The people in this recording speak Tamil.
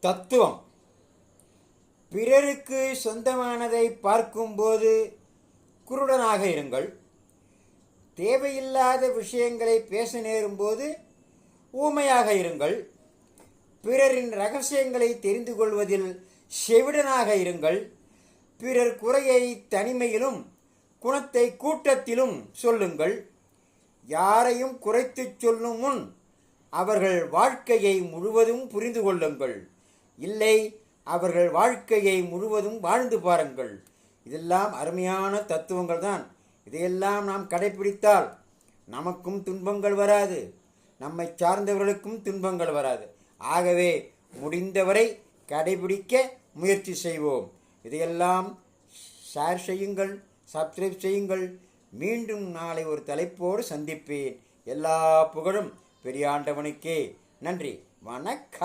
தத்துவம். பிறருக்கு சொந்தமானதை பார்க்கும்போது குருடனாக இருங்கள். தேவையில்லாத விஷயங்களை பேச நேரும்போது ஊமையாக இருங்கள். பிறரின் ரகசியங்களை தெரிந்து கொள்வதில் செவிடனாக இருங்கள். பிறர் குறையை தனிமையிலும் குணத்தை கூட்டத்திலும் சொல்லுங்கள். யாரையும் குறைத்துச் சொல்லும் முன் அவர்கள் வாழ்க்கையை முழுவதும் புரிந்து கொள்ளுங்கள். இல்லை, அவர்கள் வாழ்க்கையை முழுவதும் வாழ்ந்து பாருங்கள். இதெல்லாம் அருமையான தத்துவங்கள் தான். இதையெல்லாம் நாம் கடைபிடித்தால் நமக்கும் துன்பங்கள் வராது, நம்மை சார்ந்தவர்களுக்கும் துன்பங்கள் வராது. ஆகவே முடிந்தவரை கடைபிடிக்க முயற்சி செய்வோம். இதையெல்லாம் ஷேர் செய்யுங்கள், சப்ஸ்கிரைப் செய்யுங்கள். மீண்டும் நாளை ஒரு தலைப்போடு சந்திப்பேன். எல்லா புகழும் பெரியாண்டவனுக்கே. நன்றி, வணக்கம்.